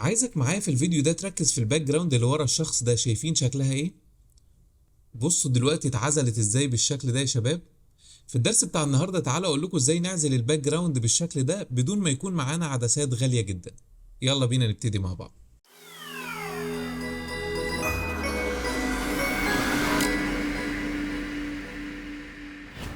عايزك معايا في الفيديو ده تركز في الباك جراوند اللي ورا الشخص ده. شايفين شكلها ايه؟ بصوا دلوقتي اتعزلت ازاي بالشكل ده يا شباب. في الدرس بتاع النهارده تعالوا اقول لكم ازاي نعزل الباك جراوند بالشكل ده بدون ما يكون معانا عدسات غالية جدا. يلا بينا نبتدي مع بعض.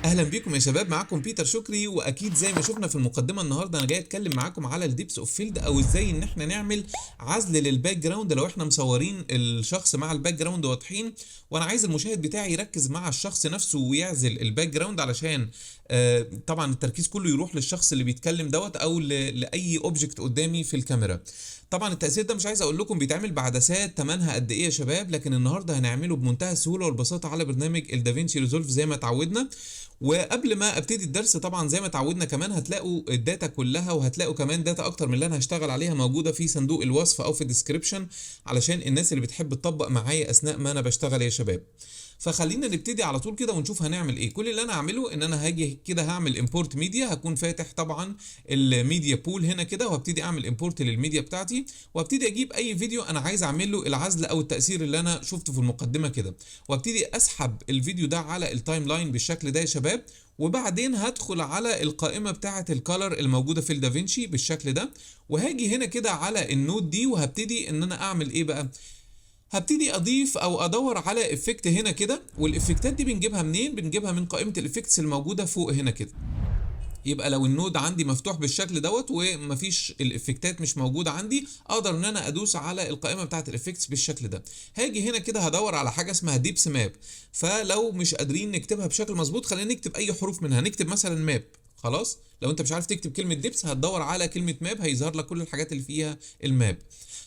اهلا بيكم يا شباب، معاكم بيتر شكري. واكيد زي ما شفنا في المقدمه النهارده انا جاي اتكلم معاكم على الديبس اوف فيلد، او ازاي ان احنا نعمل عزل للباك جراوند لو احنا مصورين الشخص مع الباك جراوند واضحين، وانا عايز المشاهد بتاعي يركز مع الشخص نفسه ويعزل الباك جراوند علشان طبعا التركيز كله يروح للشخص اللي بيتكلم دوت او لاي اوبجكت قدامي في الكاميرا. طبعا التأثير ده مش عايز اقول لكم بيتعمل بعدسات تمنها قد ايه يا شباب، لكن النهارده هنعمله بمنتهى السهوله والبساطه على برنامج الدافينشي ريزولف زي ما اتعودنا. وقبل ما ابتدي الدرس طبعا زي ما اتعودنا كمان هتلاقوا الداتا كلها، وهتلاقوا كمان داتا اكتر من اللي انا هشتغل عليها موجوده في صندوق الوصف او في الديسكريبشن علشان الناس اللي بتحب تطبق معايا اثناء ما انا بشتغل يا شباب. فخلينا نبتدي على طول كده ونشوف هنعمل ايه. كل اللي انا هعمله ان انا هاجي كده هعمل امبورت ميديا، هكون فاتح طبعا الميديا بول هنا كده، وهبتدي اعمل امبورت للميديا بتاعتي، وابتدي اجيب اي فيديو انا عايز اعمل له العزل او التاثير اللي انا شفته في المقدمه كده، وابتدي اسحب الفيديو ده على التايم لاين بالشكل ده يا شباب. وبعدين هدخل على القائمه بتاعه الكالر الموجوده في الدافينشي بالشكل ده، وهاجي هنا كده على النوت دي، وهبتدي ان انا اعمل ايه بقى. هبتدي اضيف او ادور على افكت هنا كده، والافكتات دي بنجيبها منين؟ بنجيبها من قائمه الافكتس الموجوده فوق هنا كده. يبقى لو النود عندي مفتوح بالشكل دوت ومفيش الافكتات مش موجوده عندي، اقدر ان انا ادوس على القائمه بتاعه الافكتس بالشكل ده. هاجي هنا كده هدور على حاجه اسمها ديبس ماب، فلو مش قادرين نكتبها بشكل مظبوط خلينا نكتب اي حروف منها، نكتب مثلا ماب. خلاص، لو انت مش عارف تكتب كلمه ديبس هتدور على كلمه ماب، هيظهر لك كل الحاجات اللي فيها الماب.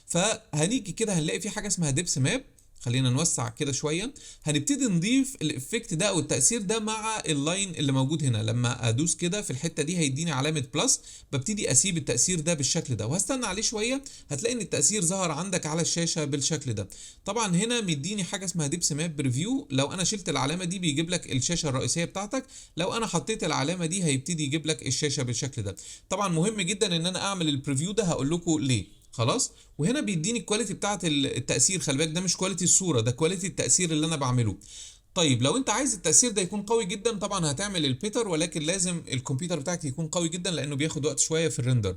فهنيجي كده هنلاقي في حاجه اسمها ديبس ماب. خلينا نوسع كده شويه. هنبتدي نضيف الافكت ده او التاثير ده مع اللاين اللي موجود هنا. لما ادوس كده في الحته دي هيديني علامه بلس، ببتدي اسيب التاثير ده بالشكل ده وهستنى عليه شويه. هتلاقي ان التاثير ظهر عندك على الشاشه بالشكل ده. طبعا هنا مديني حاجه اسمها ديبس ماب بريفيو، لو انا شلت العلامه دي بيجيب لك الشاشه الرئيسيه بتاعتك، لو انا حطيت العلامه دي هيبتدي يجيب لك الشاشه بالشكل ده. طبعا مهم جدا ان انا اعمل البريفيو ده، هقول لكم ليه. خلاص، وهنا بيديني الكواليتي بتاعه التاثير. خلي بالك ده مش كواليتي الصوره، ده كواليتي التاثير اللي انا بعمله. طيب لو انت عايز التاثير ده يكون قوي جدا طبعا هتعمل البيتر، ولكن لازم الكمبيوتر بتاعك يكون قوي جدا لانه بياخد وقت شويه في الريندر.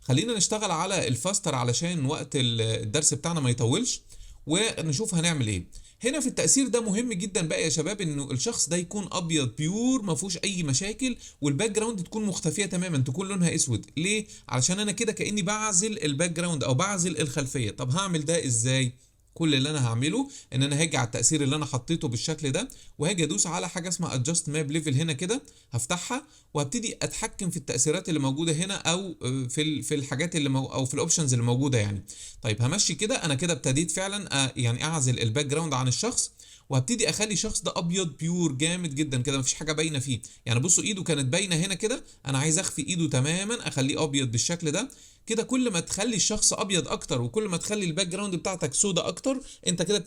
خلينا نشتغل على الفاستر علشان وقت الدرس بتاعنا ما يطولش، ونشوف هنعمل ايه. هنا في التأثير ده مهم جدا بقى يا شباب انه الشخص ده يكون ابيض بيور ما فيهوش اي مشاكل، والباك جراوند تكون مختفيه تماما، تكون لونها اسود. ليه؟ علشان انا كده كاني بعزل الباك جراوند او بعزل الخلفيه. طب هعمل ده ازاي؟ كل اللي انا هعمله ان انا هاجي على التأثير اللي انا حطيته بالشكل ده، وهاجي ادوس على حاجه اسمها ادجست ماب ليفل هنا كده، هفتحها وهبتدي اتحكم في التأثيرات اللي موجوده هنا، او في الحاجات اللي او في الاوبشنز اللي موجوده يعني. طيب همشي كده، انا كده ابتديت فعلا يعني اعزل الباك جراوند عن الشخص، وهبتدي اخلي الشخص ده ابيض بيور جامد جدا كده، مفيش حاجه باينه فيه. يعني بصوا ايده كانت باينه هنا كده، انا عايز اخفي ايده تماما، اخليه ابيض بالشكل ده كده. كل ما تخلي الشخص ابيض اكتر وكل ما تخلي الباك جراوند بتاعتك سودا اكتر، انت كده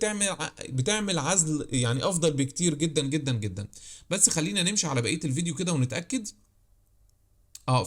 بتعمل عزل يعني افضل بكتير جدا جدا جدا. بس خلينا نمشي على بقيه الفيديو كده ونتاكد.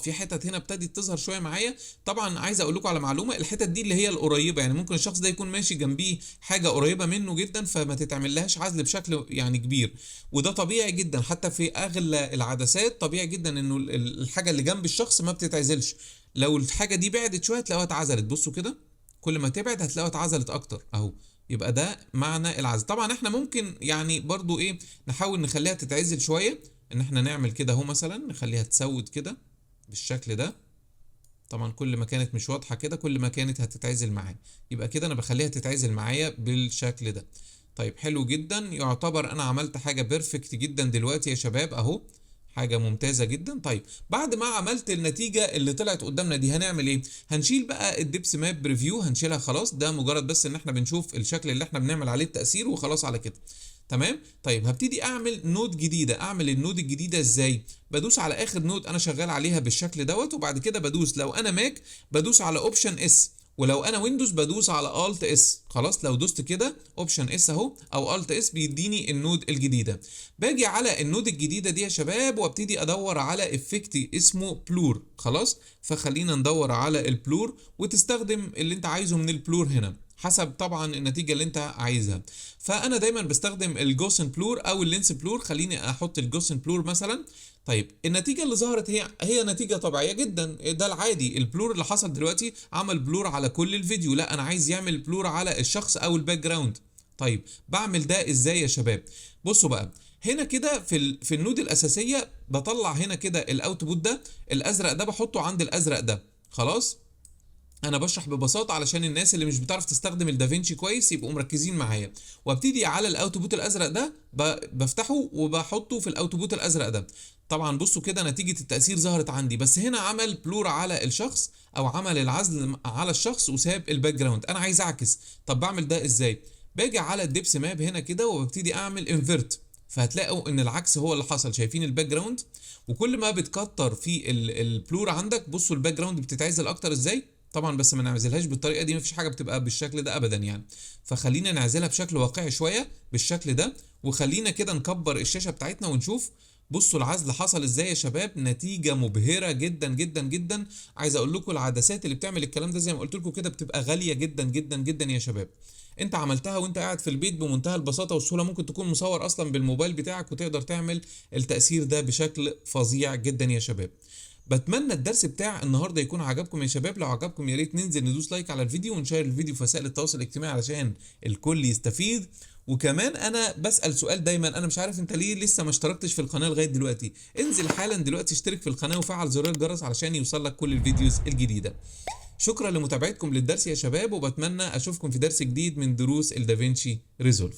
في حتت هنا ابتدت تظهر شويه معايا. طبعا عايز اقول لكم على معلومه، الحتت دي اللي هي القريبه، يعني ممكن الشخص ده يكون ماشي جنبيه حاجه قريبه منه جدا فما تتعملهاش عزل بشكل يعني كبير، وده طبيعي جدا. حتى في اغلى العدسات طبيعي جدا انه الحاجه اللي جنب الشخص ما بتتعزلش. لو الحاجه دي بعدت شويه تلاقوها اتعزلت. بصوا كده، كل ما تبعد هتلاقوها اتعزلت اكتر اهو. يبقى ده معنى العزل. طبعا احنا ممكن يعني برضو ايه، نحاول نخليها تتعزل شويه، ان احنا نعمل كده اهو، مثلا نخليها تسود كده بالشكل ده. طبعا كل ما كانت مش واضحة كده كل ما كانت هتتعزل معايا، يبقى كده انا بخليها تتعزل معايا بالشكل ده. طيب حلو جدا، يعتبر انا عملت حاجة بيرفكت جدا دلوقتي يا شباب اهو، حاجة ممتازة جدا. طيب بعد ما عملت النتيجة اللي طلعت قدامنا دي هنعمل ايه؟ هنشيل بقى الدبس ماب بريفيو، هنشيلها خلاص. ده مجرد بس ان احنا بنشوف الشكل اللي احنا بنعمل عليه التأثير وخلاص على كده. تمام. طيب هبتدي اعمل نود جديده. اعمل النود الجديده ازاي؟ بدوس على اخر نود انا شغال عليها بالشكل دوت، وبعد كده بدوس لو انا ماك بدوس على اوبشن اس، ولو انا ويندوز بدوس على الت اس. خلاص لو دوست كده اوبشن اس اهو او الت اس بيديني النود الجديده. باجي على النود الجديده دي يا شباب وابتدي ادور على افكت اسمه بلور. خلاص فخلينا ندور على البلور وتستخدم اللي انت عايزه من البلور هنا حسب طبعا النتيجه اللي انت عايزها. فانا دايما بستخدم الجوسن بلور او اللينس بلور. خليني احط الجوسن بلور مثلا. طيب النتيجة اللي ظهرت هي نتيجة طبيعية جدا، ده العادي. البلور اللي حصل دلوقتي عمل بلور على كل الفيديو، لا انا عايز يعمل بلور على الشخص او الباك جراوند. طيب بعمل ده ازاي يا شباب؟ بصوا بقى هنا كده في النود الاساسية بطلع هنا كده الاوتبوت ده الازرق ده بحطه عند الازرق ده. خلاص انا بشرح ببساطه علشان الناس اللي مش بتعرف تستخدم الدافينشي كويس يبقوا مركزين معايا. وابتدي على الاوتوبوت الازرق ده بفتحه وبحطه في الاوتوبوت الازرق ده. طبعا بصوا كده نتيجه التاثير ظهرت عندي، بس هنا عمل بلور على الشخص او عمل العزل على الشخص وساب الباك جراوند. انا عايز اعكس. طب بعمل ده ازاي؟ باجي على الدبس ماب هنا كده وببتدي اعمل انفيرت، فهتلاقوا ان العكس هو اللي حصل. شايفين الباك جراوند؟ وكل ما بتكتر في البلور عندك بصوا الباك جراوند بتتعزل اكتر ازاي. طبعا بس ما نعزلهاش بالطريقه دي، مفيش حاجه بتبقى بالشكل ده ابدا يعني. فخلينا نعزلها بشكل واقعي شويه بالشكل ده. وخلينا كده نكبر الشاشه بتاعتنا ونشوف. بصوا العزل حصل ازاي يا شباب، نتيجه مبهره جدا جدا جدا. عايز اقول لكم العدسات اللي بتعمل الكلام ده زي ما قلت لكم كده بتبقى غاليه جدا جدا جدا يا شباب. انت عملتها وانت قاعد في البيت بمنتهى البساطه والسهوله، ممكن تكون مصور اصلا بالموبايل بتاعك وتقدر تعمل التاثير ده بشكل فظيع جدا يا شباب. بتمنى الدرس بتاع النهارده يكون عجبكم يا شباب. لو عجبكم يا ريت ننزل ندوس لايك على الفيديو ونشير الفيديو في وسائل التواصل الاجتماعي علشان الكل يستفيد. وكمان انا بسأل سؤال دايما، انا مش عارف انت ليه لسه ما اشتركتش في القناه لغايه دلوقتي. انزل حالا دلوقتي اشترك في القناه وفعل زرار الجرس علشان يوصلك كل الفيديوز الجديده. شكرا لمتابعتكم للدرس يا شباب، وبتمنى اشوفكم في درس جديد من دروس الدافينشي ريزولف.